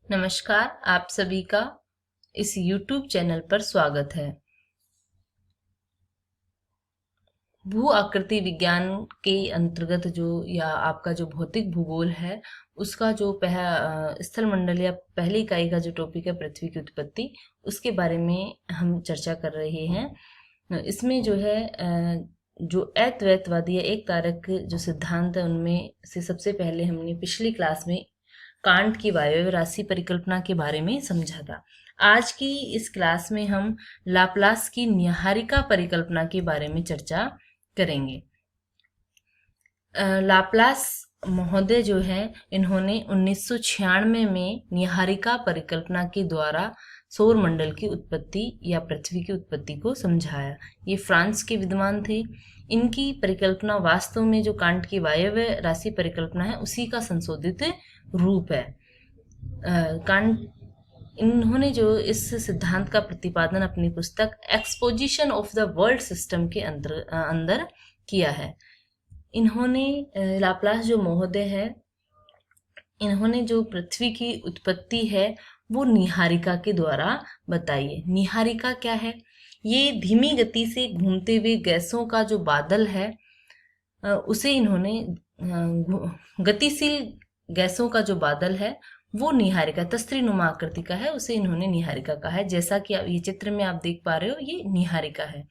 नमस्कार, आप सभी का इस YouTube चैनल पर स्वागत है। भू आकृति विज्ञान के अंतर्गत या आपका जो भौतिक भूगोल है, उसका जो स्थल मंडल या पहली इकाई का जो टॉपिक है पृथ्वी की उत्पत्ति, उसके बारे में हम चर्चा कर रहे हैं। इसमें जो है जो अद्वैतवादी या एक तारक जो सिद्धांत है, उनमें से सबसे पहले हमने पिछली क्लास में कांट की वायव्य राशि परिकल्पना के बारे में समझा था। आज की इस क्लास में हम लाप्लास की न्याहारिका परिकल्पना के बारे में चर्चा करेंगे। लाप्लास महोदय जो है, इन्होंने 1996 में न्याहारिका परिकल्पना के द्वारा सौर मंडल की उत्पत्ति या पृथ्वी की उत्पत्ति को समझाया। ये फ्रांस के विद्वान थे। इनकी परिकल्पना वास्तव में जो कांट की वायव्य राशि परिकल्पना है, उसी का संशोधित रूप है। कांट इन्होंने जो इस सिद्धांत का प्रतिपादन अपनी पुस्तक exposition of the world system के अंदर किया है। इन्होंने लाप्लास जो महोदय है, इन्होंने जो पृथ्वी की उत्पत्ति है वो नीहारिका के द्वारा बताई है। नीहारिका क्या है? ये धीमी गति से घूमते हुए गैसों का जो बादल है, उसे इन्होंने गतिशील गैसों का जो बादल है वो नीहारिका, तस्त्रीनुमा आकृति का है, उसे इन्होंने नीहारिका कहा है। जैसा कि आप ये चित्र में आप देख पा रहे हो, ये नीहारिका है।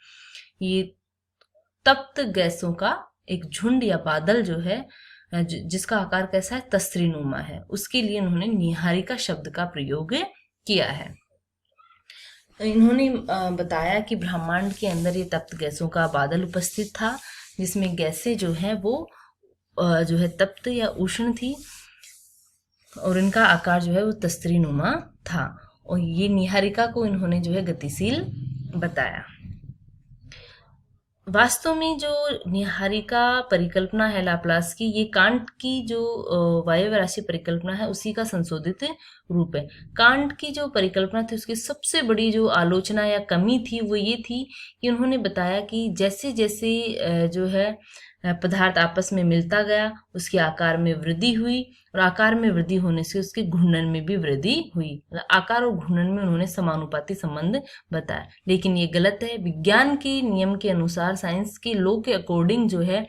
ये तप्त गैसों का एक झुंड या बादल जो है, जिसका आकार कैसा है, तस्त्रीनुमा है, उसके लिए उन्होंने नीहारिका शब्द का प्रयोग किया है। इन्होंने बताया कि ब्रह्मांड के अंदर ये तप्त गैसों का बादल उपस्थित था, जिसमें गैसें जो है वो जो है तप्त या उष्ण थी, और इनका आकार जो है वो तस्त्रीनुमा था। और ये नीहारिका को इन्होंने जो है गतिशील बताया। वास्तव में जो नीहारिका परिकल्पना है लाप्लास की, ये कांट की जो वायव्य राशि परिकल्पना है, उसी का संशोधित रूप है। कांट की जो परिकल्पना थी, उसकी सबसे बड़ी जो आलोचना या कमी थी वो ये थी कि उन्होंने बताया कि जैसे जैसे जो है पदार्थ आपस में मिलता गया, उसके आकार में वृद्धि हुई, और आकार में वृद्धि होने से उसके घूर्णन में भी वृद्धि हुई। आकार और घूर्णन में उन्होंने समानुपाती संबंध बताया, लेकिन ये गलत है। विज्ञान के नियम के अनुसार, साइंस के लॉ के अकॉर्डिंग जो है,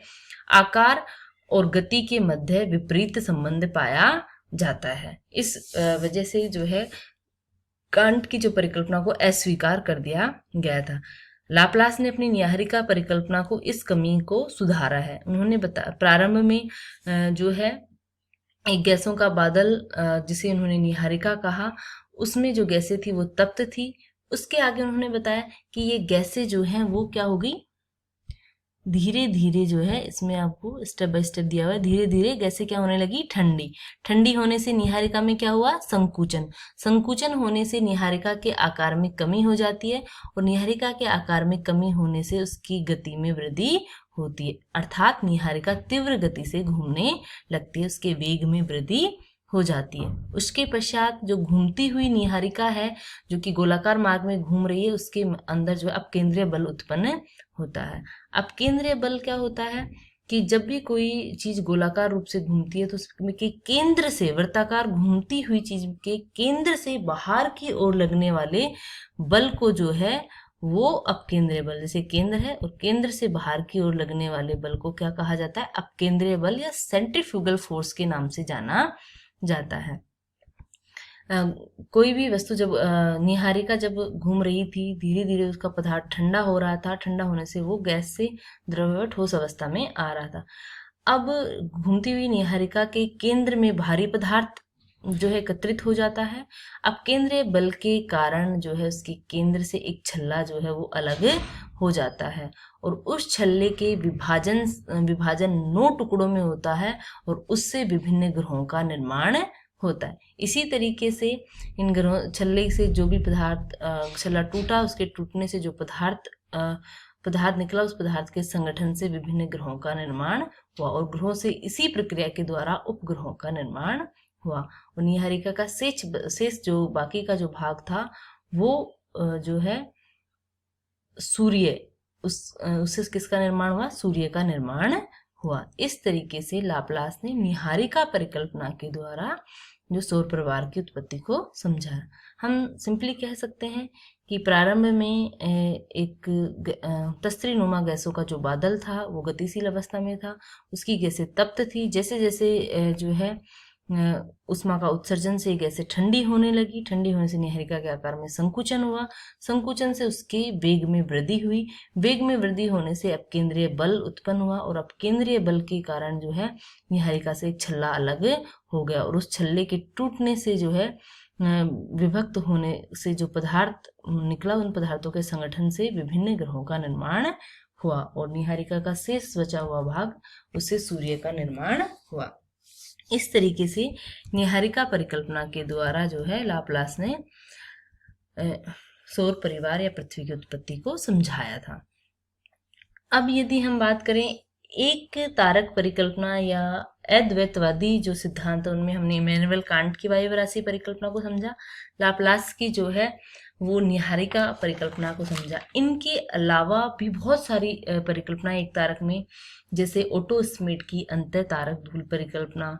आकार और गति के मध्य विपरीत संबंध पाया जाता है। इस वजह से जो है कांट की जो परिकल्पना को अस्वीकार कर दिया गया था। लाप्लास ने अपनी न्याहारिका परिकल्पना को इस कमी को सुधारा है। उन्होंने प्रारंभ में जो है एक गैसों का बादल, जिसे उन्होंने नीहारिका कहा, उसमें जो गैसें थी वो तप्त थी। उसके आगे उन्होंने बताया कि ये गैसें जो हैं वो क्या होगी, धीरे धीरे जो है, इसमें आपको स्टेप बाय स्टेप दिया हुआ है, धीरे धीरे गैसें क्या होने लगी, ठंडी। ठंडी होने से नीहारिका में क्या हुआ, संकुचन। संकुचन होने से नीहारिका के आकार में कमी हो जाती है, और नीहारिका के आकार में कमी होने से उसकी गति में वृद्धि होती है, अर्थात नीहारिका तीव्र गति से घूमने लगती है, उसके वेग में वृद्धि हो जाती है। उसके पश्चात जो घूमती हुई नीहारिका है, जो कि गोलाकार मार्ग में घूम रही है, उसके अंदर जो है अपकेंद्रीय बल उत्पन्न होता है। अपकेंद्रीय बल क्या होता है कि जब भी कोई चीज गोलाकार रूप से घूमती है, तो उसमें के केंद्र से, वृत्ताकार घूमती हुई चीज के केंद्र से बाहर की ओर लगने वाले बल को जो है वो अपकेंद्रीय बल, जैसे केंद्र है और केंद्र से बाहर की ओर लगने वाले बल को क्या कहा जाता है, अपकेंद्रीय बल या सेंट्रीफ्यूगल फोर्स के नाम से जाना जाता है। कोई भी वस्तु जब नीहारिका जब घूम रही थी, धीरे धीरे उसका पदार्थ ठंडा हो रहा था, ठंडा होने से वो गैस से द्रव ठोस अवस्था में आ रहा था। अब घूमती हुई नीहारिका के केंद्र में भारी पदार्थ जो है एकत्रित हो जाता है। अब केंद्रीय बल के कारण जो है उसके केंद्र से एक छल्ला जो है वो अलग हो जाता है, और उस छल्ले के विभाजन 9 टुकड़ों में होता है, और उससे विभिन्न ग्रहों का निर्माण होता है। इसी तरीके से इन ग्रहों, छल्ले से जो भी पदार्थ, छल्ला टूटा, उसके टूटने से जो पदार्थ निकला, उस पदार्थ के संगठन से विभिन्न ग्रहों का निर्माण हुआ, और ग्रहों से इसी प्रक्रिया के द्वारा उपग्रहों का निर्माण हुआ। और नीहारिका का शेष जो बाकी का जो भाग था, वो जो है सूर्य, उससे किसका निर्माण हुआ, सूर्य का निर्माण हुआ। इस तरीके से लाप्लास ने नीहारिका परिकल्पना के द्वारा जो सौर परिवार की उत्पत्ति को समझाया। हम सिंपली कह सकते हैं कि प्रारंभ में एक तस्त्रीनुमा गैसों का जो बादल था वो गतिशील अवस्था में था, उसकी गैसें तप्त थी। जैसे जैसे जो है उष्मा का उत्सर्जन से गैसें ठंडी होने लगी, ठंडी होने से नीहारिका के आकार में संकुचन हुआ, संकुचन से उसके वेग में वृद्धि हुई, वेग में वृद्धि होने से अपकेंद्रीय बल उत्पन्न हुआ और अपकेंद्रीय बल के कारण जो है नीहारिका से एक छल्ला अलग हो गया और उस छल्ले के टूटने से जो है विभक्त होने से जो पदार्थ निकला, उन पदार्थों के संगठन से विभिन्न ग्रहों का निर्माण हुआ और नीहारिका का शेष बचा हुआ भाग, उससे सूर्य का निर्माण हुआ। इस तरीके से नीहारिका परिकल्पना के द्वारा जो है लाप्लास ने सौर परिवार या पृथ्वी की उत्पत्ति को समझाया था। अब यदि हम बात करें एक तारक परिकल्पना या अद्वैतवादी जो सिद्धांत है, उनमें हमने इमैनुअल कांट की वायव्य राशि परिकल्पना को समझा, लाप्लास की जो है वो नीहारिका परिकल्पना को समझा। इनके अलावा भी बहुत सारी परिकल्पना एक तारक में, जैसे ओटो स्मिड की अंतः तारक धूल परिकल्पना,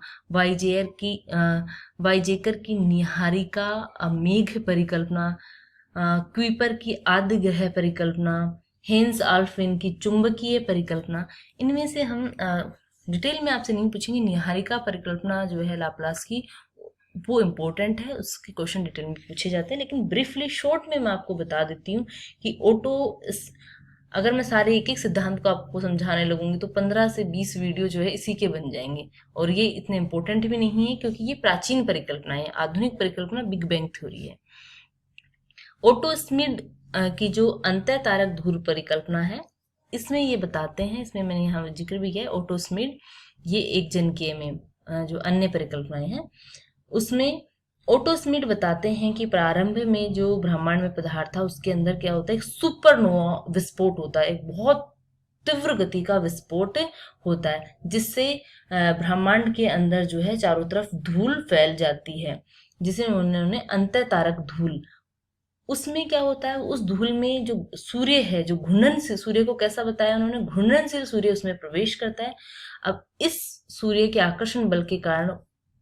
वाइजेकर की नीहारिका मेघ परिकल्पना, क्यूपर की आद्य ग्रह परिकल्पना, हेंस आल्फविन की चुंबकीय परिकल्पना। इनमें से हम डिटेल में आपसे नहीं पूछेंगे। नीहारिका परिकल्पना जो है लाप्लास की वो इम्पोर्टेंट है, उसके क्वेश्चन डिटेल में पूछे जाते हैं, लेकिन ब्रीफली शॉर्ट में मैं आपको बता देती हूँ कि अगर मैं सारे एक एक सिद्धांत को आपको समझाने लगूंगी तो 15 से 20 वीडियो जो है इसी के बन जाएंगे और ये इतने इम्पोर्टेंट भी नहीं है क्योंकि ये प्राचीन परिकल्पना है। आधुनिक परिकल्पना बिग बैंग थ्योरी है। ओटो स्मिड की जो अंतः तारक धूल परिकल्पना है, इसमें ये बताते हैं, इसमें मैंने यहाँ जिक्र भी किया है, ओटो स्मिड ये एक जनकीय में जो अन्य परिकल्पनाएं हैं उसमें ओटो स्मिड बताते हैं कि प्रारंभ में जो ब्रह्मांड में पदार्थ था उसके अंदर क्या होता है, एक सुपरनोवा विस्फोट होता है, एक बहुत तीव्र गति का विस्फोट होता है जिससे ब्रह्मांड के अंदर जो है चारों तरफ धूल फैल जाती है, जिसे उन्होंने अंतः तारक धूल। उसमें क्या होता है, उस धूल में जो सूर्य है, जो घूर्णनशील, सूर्य को कैसा बताया उन्होंने, घूर्णनशील सूर्य उसमें प्रवेश करता है। अब इस सूर्य के आकर्षण बल के कारण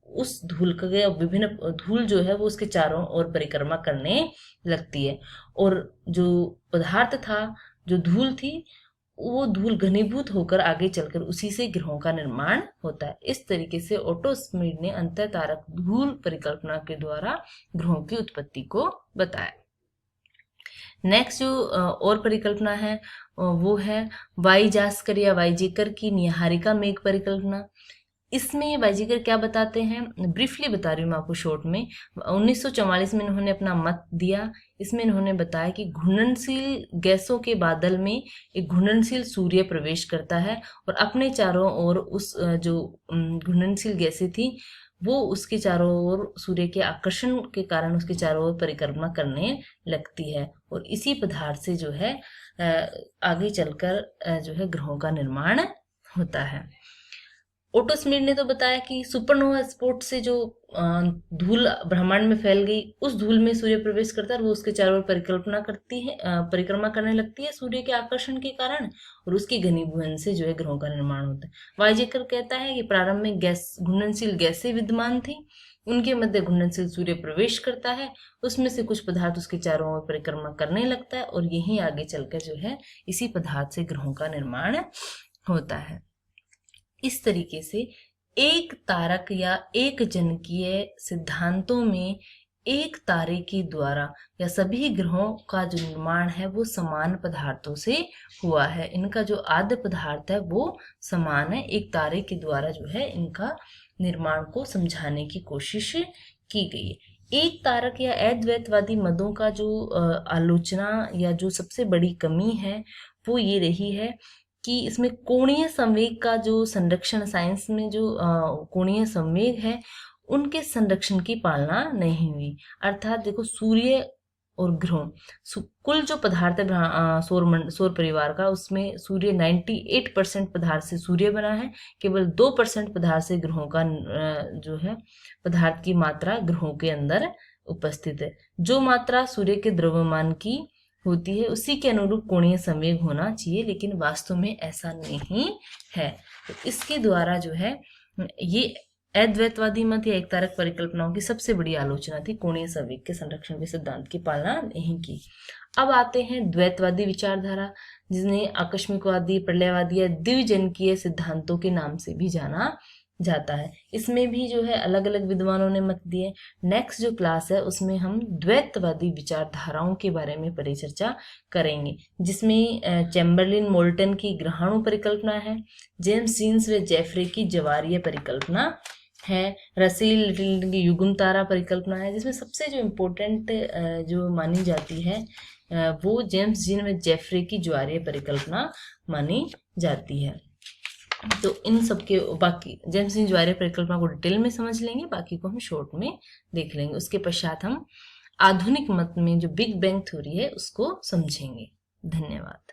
उस धूल के विभिन्न धूल जो है वो उसके चारों ओर परिक्रमा करने लगती है और जो पदार्थ था, जो धूल थी, वो धूल घनीभूत होकर आगे चलकर उसी से ग्रहों का निर्माण होता है। इस तरीके से ओटो स्मिड ने अंतः तारक धूल परिकल्पना के द्वारा ग्रहों की उत्पत्ति को बताया। नेक्स्ट जो और परिकल्पना है वो है वाइजास्कर या वाइजेकर की नीहारिका मेघ परिकल्पना। इसमें वाइजेकर क्या बताते हैं, ब्रीफली बता रही हूँ मैं आपको शॉर्ट में। 1944 में इन्होंने अपना मत दिया। इसमें इन्होंने बताया कि घूर्णनशील गैसों के बादल में एक घूर्णनशील सूर्य प्रवेश करता है और अपने चारों ओर उस जो घूर्णनशील गैसें थी वो उसके चारों ओर सूर्य के आकर्षण के कारण उसके चारों ओर परिक्रमा करने लगती है और इसी पदार्थ से जो है आगे चलकर जो है ग्रहों का निर्माण होता है। ओटो स्मिड ने तो बताया कि सुपरनोवा स्फोट से जो धूल ब्रह्मांड में फैल गई, उस धूल में सूर्य प्रवेश करता है और वो उसके चारों ओर परिक्रमा करने लगती है सूर्य के आकर्षण के कारण और उसके घनीभूत से जो है ग्रहों का निर्माण होता है। वाइजेकर कहता है कि प्रारंभ में घूर्णनशील गैसें विद्यमान थी, उनके मध्य घूर्णनशील सूर्य प्रवेश करता है, उसमें से कुछ पदार्थ उसके चारों ओर परिक्रमा करने लगता है और यही आगे चलकर जो है इसी पदार्थ से ग्रहों का निर्माण होता है। इस तरीके से एक तारक या एक जनकीय सिद्धांतों में एक तारे के द्वारा या सभी ग्रहों का जो निर्माण है वो समान पदार्थों से हुआ है। इनका जो आद्य पदार्थ है वो समान है। एक तारे के द्वारा जो है इनका निर्माण को समझाने की कोशिश की गई है। एक तारक या अद्वैतवादी मतों का जो आलोचना या जो सबसे बड़ी कमी है वो ये रही है कि इसमें कोणीय संवेग का जो संरक्षण, साइंस में जो कोणीय संवेग है उनके संरक्षण की पालना नहीं हुई। अर्थात देखो, सूर्य और ग्रहों, कुल जो पदार्थ है सौर परिवार का, उसमें सूर्य 98% पदार्थ से सूर्य बना है, केवल 2% पदार्थ से ग्रहों का जो है पदार्थ की मात्रा ग्रहों के अंदर उपस्थित है। जो मात्रा सूर्य के द्रव्यमान की होती है उसी के अनुरूप कोणीय संवेग होना चाहिए, लेकिन वास्तव में ऐसा नहीं है। तो इसके द्वारा जो है ये अद्वैतवादी मत या एक तारक परिकल्पनाओं की सबसे बड़ी आलोचना थी, कोणीय संवेग के संरक्षण के सिद्धांत की पालना नहीं की। अब आते हैं द्वैतवादी विचारधारा, जिन्हें आकस्मिकवादी, प्रलयवादी या द्विजनकीय सिद्धांतों के नाम से भी जाना जाता है। इसमें भी जो है अलग अलग विद्वानों ने मत दिए। नेक्स्ट जो क्लास है उसमें हम द्वैतवादी विचारधाराओं के बारे में परिचर्चा करेंगे, जिसमें चैम्बरलिन मोल्टन की ग्रहाणु परिकल्पना है, जेम्स जीन्स व जेफरे की ज्वारीय परिकल्पना है, रसील लिटिल की युग्म तारा परिकल्पना है, जिसमें सबसे जो इम्पोर्टेंट जो मानी जाती है वो जेम्स जीन व जेफरे की ज्वारीय परिकल्पना मानी जाती है। तो इन सब के बाकी जेम्स जीन ज्वारीय परिकल्पना को डिटेल में समझ लेंगे, बाकी को हम शॉर्ट में देख लेंगे। उसके पश्चात हम आधुनिक मत में जो बिग बैंग थ्योरी है उसको समझेंगे। धन्यवाद।